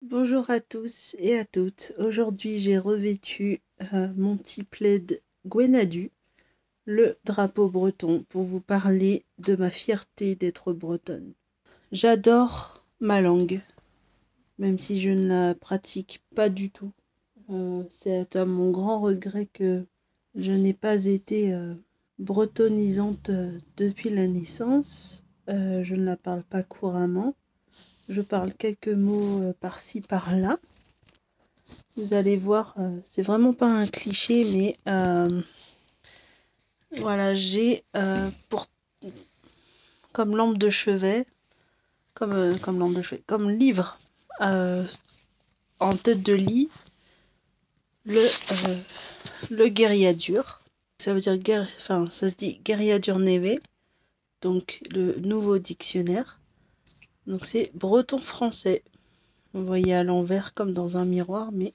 Bonjour à tous et à toutes. Aujourd'hui, j'ai revêtu mon petit plaid Gwenadu, le drapeau breton, pour vous parler de ma fierté d'être bretonne. J'adore ma langue, même si je ne la pratique pas du tout. C'est à mon grand regret que je n'ai pas été bretonnisante depuis la naissance. Je ne la parle pas couramment. Je parle quelques mots par-ci, par-là. Vous allez voir, c'est vraiment pas un cliché, mais voilà, j'ai pour comme lampe de chevet, comme lampe de chevet, comme livre euh, en tête de lit, le le guériadur. Ça veut dire enfin ça se dit guériadur Neve, donc le nouveau dictionnaire. Donc c'est breton français. Vous voyez à l'envers comme dans un miroir, mais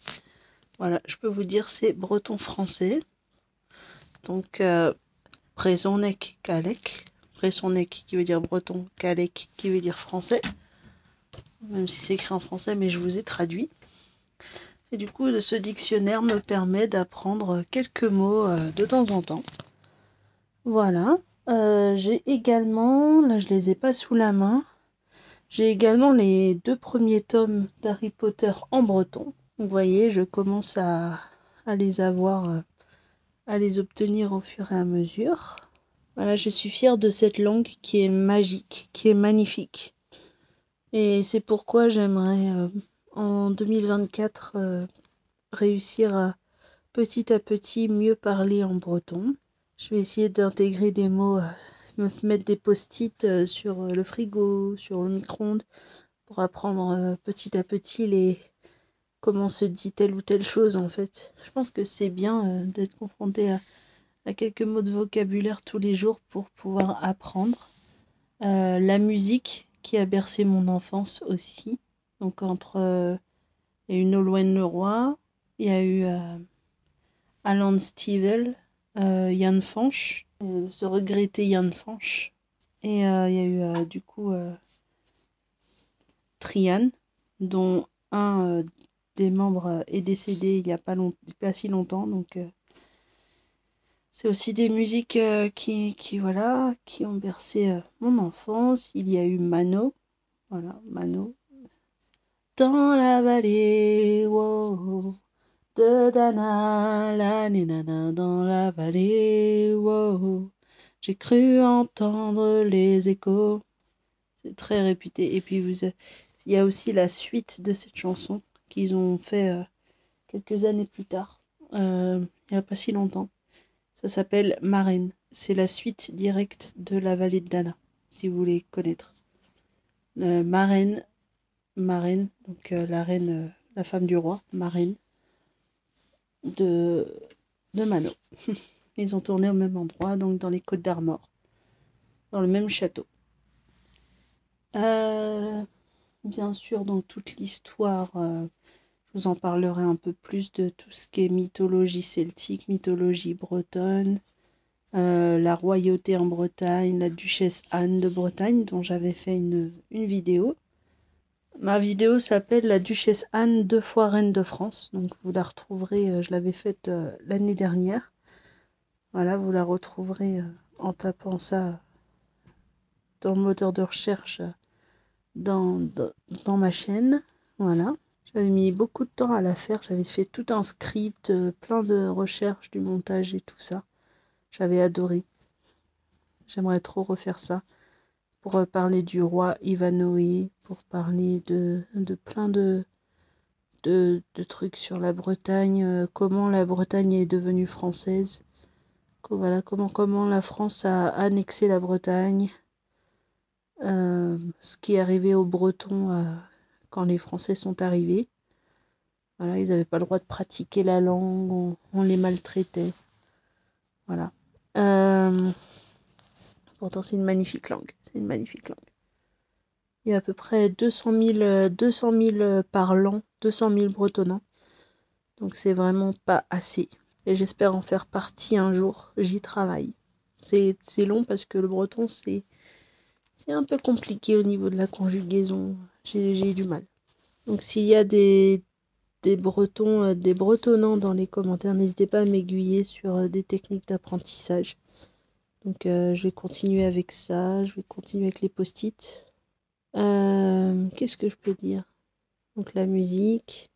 voilà, je peux vous dire c'est breton français. Donc Brezonec Calec. Brezonec qui veut dire breton, Calec qui veut dire français. Même si c'est écrit en français, mais je vous ai traduit. Et du coup, ce dictionnaire me permet d'apprendre quelques mots de temps en temps. Voilà. J'ai également, là je les ai pas sous la main, j'ai également les 2 premiers tomes d'Harry Potter en breton. Vous voyez, je commence à les avoir, à les obtenir au fur et à mesure. Voilà, je suis fière de cette langue qui est magique, qui est magnifique. Et c'est pourquoi j'aimerais en 2024 réussir à petit mieux parler en breton. Je vais essayer d'intégrer des mots, me mettre des post-it sur le frigo, sur le micro-ondes, pour apprendre petit à petit comment se dit telle ou telle chose en fait. Je pense que c'est bien d'être confronté à quelques mots de vocabulaire tous les jours pour pouvoir apprendre. La musique qui a bercé mon enfance aussi. Donc il y a eu Nolwenn Leroy, il y a eu Alan Stivell, Yann Fanch, ce regretté Yann Fanch. Et il y a eu du coup Trian, dont un des membres est décédé il n'y a pas si longtemps. Donc c'est aussi des musiques voilà, qui ont bercé mon enfance. Il y a eu Mano, voilà, Mano. Dans la vallée, wow, de Dana, la nana, dans la vallée, wow, j'ai cru entendre les échos. C'est très réputé. Et puis il y a aussi la suite de cette chanson qu'ils ont fait quelques années plus tard, il n'y a pas si longtemps. Ça s'appelle Marraine. C'est la suite directe de la vallée de Dana, si vous voulez connaître. Marraine, donc la reine, la femme du roi, marraine de, de Mano. Ils ont tourné au même endroit, donc dans les Côtes d'Armor, dans le même château. Bien sûr, dans toute l'histoire, je vous en parlerai un peu plus de tout ce qui est mythologie celtique, mythologie bretonne, la royauté en Bretagne, la duchesse Anne de Bretagne, dont j'avais fait une vidéo. Ma vidéo s'appelle La duchesse Anne, 2 fois reine de France. Donc vous la retrouverez, je l'avais faite l'année dernière. Voilà, vous la retrouverez en tapant ça dans le moteur de recherche dans ma chaîne. Voilà. J'avais mis beaucoup de temps à la faire. J'avais fait tout un script, plein de recherches, du montage et tout ça. J'avais adoré. J'aimerais trop refaire ça. Pour parler du roi Ivanhoe, pour parler de plein de trucs sur la Bretagne, comment la Bretagne est devenue française, voilà, comment la France a annexé la Bretagne, ce qui est arrivé aux Bretons quand les Français sont arrivés. Voilà, ils n'avaient pas le droit de pratiquer la langue, on les maltraitait. Voilà. Pourtant, c'est une magnifique langue. C'est une magnifique langue. Il y a à peu près 200 000 parlants, 200 000 bretonnants. Donc c'est vraiment pas assez. Et j'espère en faire partie un jour. J'y travaille. C'est long parce que le breton, c'est un peu compliqué au niveau de la conjugaison. J'ai eu du mal. Donc s'il y a des Bretons, des Bretonnants dans les commentaires, n'hésitez pas à m'aiguiller sur des techniques d'apprentissage. Donc je vais continuer avec ça, je vais continuer avec les post-it. Qu'est-ce que je peux dire? Donc la musique,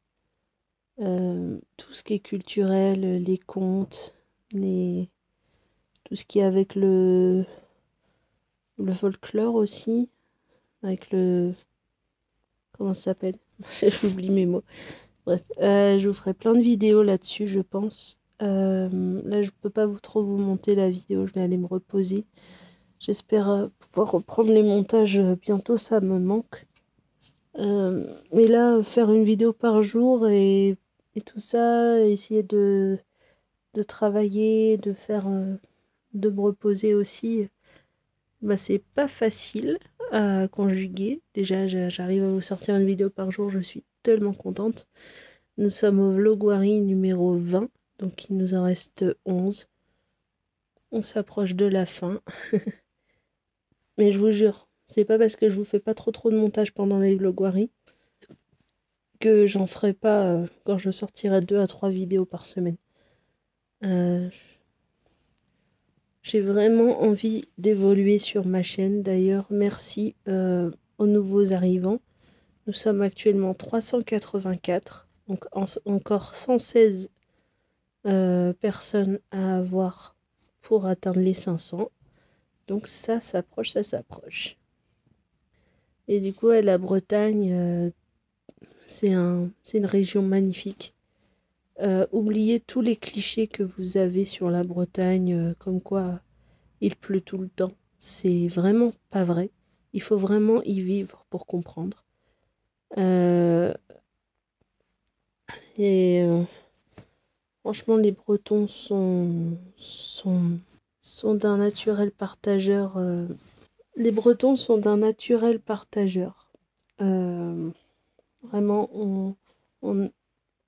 tout ce qui est culturel, les contes, tout ce qui est avec le folklore aussi, avec le... Comment ça s'appelle? J'oublie mes mots. Bref, je vous ferai plein de vidéos là-dessus, je pense. Là, je peux pas trop vous monter la vidéo, je vais aller me reposer. J'espère pouvoir reprendre les montages bientôt, ça me manque. Mais là, faire une vidéo par jour et tout ça, essayer de travailler, de me reposer aussi, bah, c'est pas facile à conjuguer. Déjà, j'arrive à vous sortir une vidéo par jour, je suis tellement contente. Nous sommes au Vlogwari numéro 20, donc il nous en reste 11. On s'approche de la fin. Mais je vous jure, c'est pas parce que je vous fais pas trop de montage pendant les Vlogwari que j'en ferai pas quand je sortirai 2 à 3 vidéos par semaine. J'ai vraiment envie d'évoluer sur ma chaîne. D'ailleurs, merci aux nouveaux arrivants. Nous sommes actuellement 384, donc encore 116 personnes à avoir pour atteindre les 500. Donc ça s'approche, ça s'approche. Et du coup, la Bretagne, c'est une région magnifique. Oubliez tous les clichés que vous avez sur la Bretagne, comme quoi il pleut tout le temps. C'est vraiment pas vrai. Il faut vraiment y vivre pour comprendre. Et franchement, les Bretons sont d'un naturel partageur. Les Bretons sont d'un naturel partageur. Vraiment,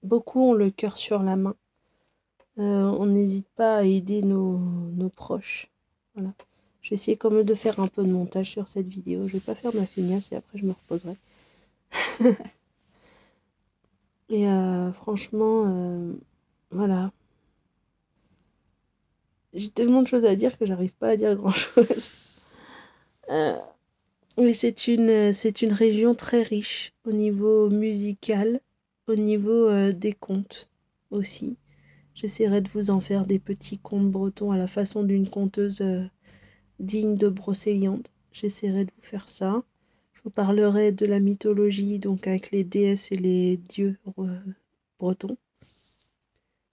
beaucoup ont le cœur sur la main. On n'hésite pas à aider nos proches. Voilà. Je vais essayer quand même de faire un peu de montage sur cette vidéo. Je vais pas faire ma feignasse et après je me reposerai. Et franchement, voilà. J'ai tellement de choses à dire que j'arrive pas à dire grand chose. Mais c'est une région très riche au niveau musical, au niveau des contes aussi. J'essaierai de vous en faire des petits contes bretons à la façon d'une conteuse digne de Brocéliande. J'essaierai de vous faire ça. Je vous parlerai de la mythologie, donc avec les déesses et les dieux bretons.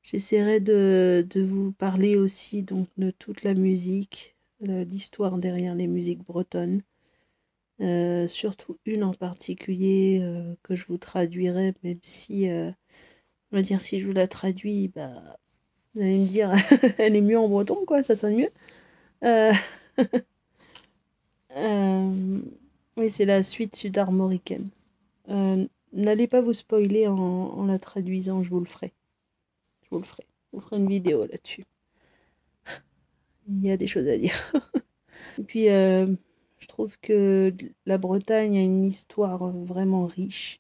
J'essaierai de vous parler aussi donc de toute la musique, l'histoire derrière les musiques bretonnes. Surtout une en particulier que je vous traduirai, même si, on va dire, si je vous la traduis, bah, vous allez me dire, elle est mieux en breton, quoi, ça sonne mieux. Euh, oui, c'est la suite sud-armoricaine. N'allez pas vous spoiler en la traduisant, je vous le ferai. Je vous le ferai. Je vous ferai une vidéo là-dessus. Il y a des choses à dire. Et puis, je trouve que la Bretagne a une histoire vraiment riche.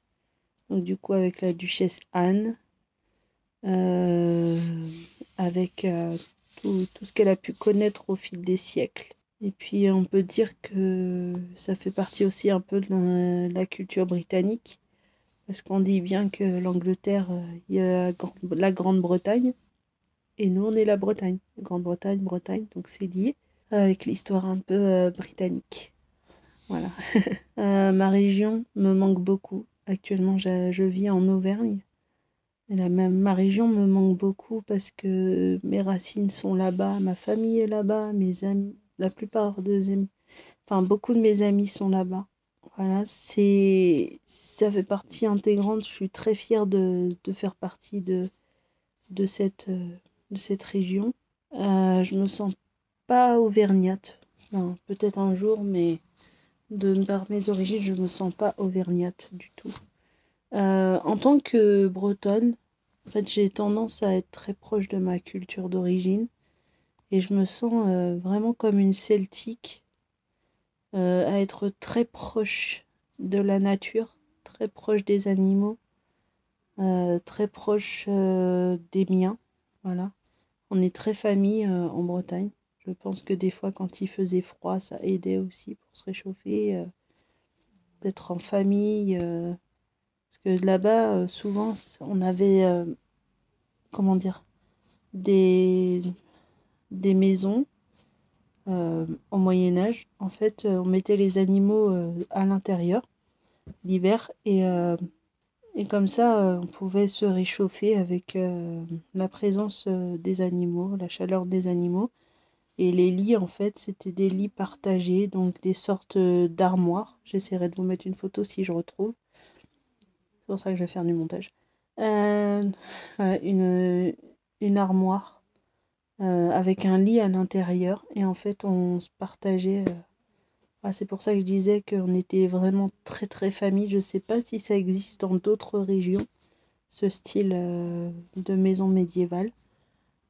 Donc, du coup, avec la duchesse Anne, euh, avec tout ce qu'elle a pu connaître au fil des siècles. Et puis, on peut dire que ça fait partie aussi un peu de la culture britannique. Parce qu'on dit bien que l'Angleterre, il y a la Grande-Bretagne. Et nous, on est la Bretagne. Grande-Bretagne, Bretagne, donc c'est lié avec l'histoire un peu britannique. Voilà. Ma région me manque beaucoup. Actuellement, je vis en Auvergne. Et ma région me manque beaucoup parce que mes racines sont là-bas, ma famille est là-bas, mes amis, la plupart enfin beaucoup de mes amis sont là-bas. Voilà, ça fait partie intégrante. Je suis très fière de faire partie de cette région. Je me sens pas auvergnate. Enfin, peut-être un jour, mais par mes origines, je me sens pas auvergnate du tout. En tant que bretonne, en fait, j'ai tendance à être très proche de ma culture d'origine et je me sens vraiment comme une celtique, à être très proche de la nature, très proche des animaux, très proche des miens. Voilà. On est très famille en Bretagne. Je pense que des fois, quand il faisait froid, ça aidait aussi pour se réchauffer, d'être en famille. Parce que là-bas, souvent, on avait, comment dire, des, des maisons au Moyen-Âge. En fait, on mettait les animaux à l'intérieur l'hiver et comme ça, on pouvait se réchauffer avec la présence des animaux, la chaleur des animaux. Et les lits, en fait, c'était des lits partagés, donc des sortes d'armoires. J'essaierai de vous mettre une photo si je retrouve. C'est pour ça que je vais faire du montage. Voilà, une armoire avec un lit à l'intérieur. Et en fait, on se partageait. C'est pour ça que je disais qu'on était vraiment très très famille. Je ne sais pas si ça existe dans d'autres régions, ce style de maison médiévale.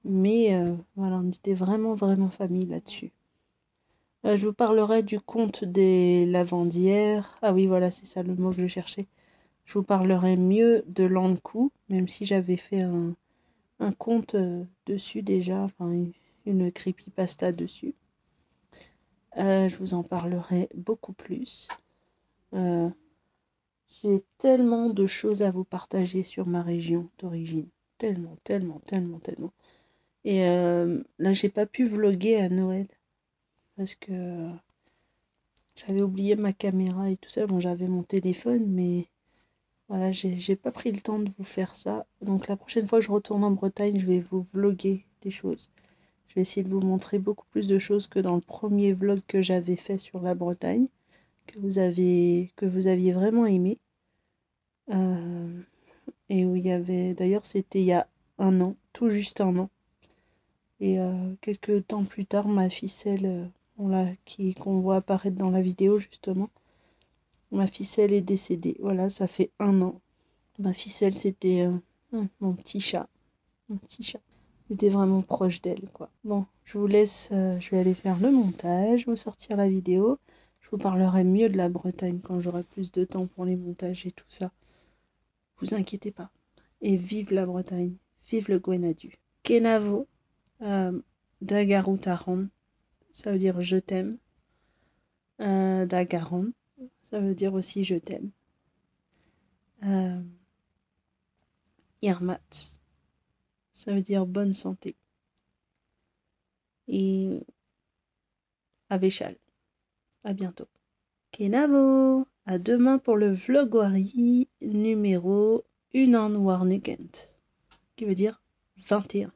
Mais voilà, on était vraiment vraiment famille là-dessus. Je vous parlerai du conte des lavandières. Ah oui, voilà, c'est ça le mot que je cherchais. Je vous parlerai mieux de l'Ankou, même si j'avais fait un conte dessus déjà, enfin une creepypasta dessus. Je vous en parlerai beaucoup plus. J'ai tellement de choses à vous partager sur ma région d'origine. Tellement, tellement, tellement, tellement. Et là, j'ai pas pu vlogger à Noël parce que j'avais oublié ma caméra et tout ça. Bon, j'avais mon téléphone, mais voilà, j'ai pas pris le temps de vous faire ça. Donc la prochaine fois que je retourne en Bretagne, je vais vous vlogger des choses. Je vais essayer de vous montrer beaucoup plus de choses que dans le premier vlog que j'avais fait sur la Bretagne, que vous aviez vraiment aimé. Et où il y avait, d'ailleurs c'était il y a un an, tout juste un an. Et quelques temps plus tard, ma ficelle, qu'on voit apparaître dans la vidéo justement, ma ficelle est décédée. Voilà, ça fait un an. Ma ficelle, c'était mon petit chat. Mon petit chat. J'étais vraiment proche d'elle, quoi. Bon, je vous laisse, je vais aller faire le montage, vous sortir la vidéo. Je vous parlerai mieux de la Bretagne quand j'aurai plus de temps pour les montages et tout ça. Vous inquiétez pas. Et vive la Bretagne. Vive le Gwenadu. Kenavo, Dagaru Taran, ça veut dire je t'aime. Dagaron, ça veut dire aussi je t'aime. Irmat, ça veut dire bonne santé. Et Avechal, à bientôt. Kenavo, à demain pour le vlogwari numéro Unan Warnegent, qui veut dire 21.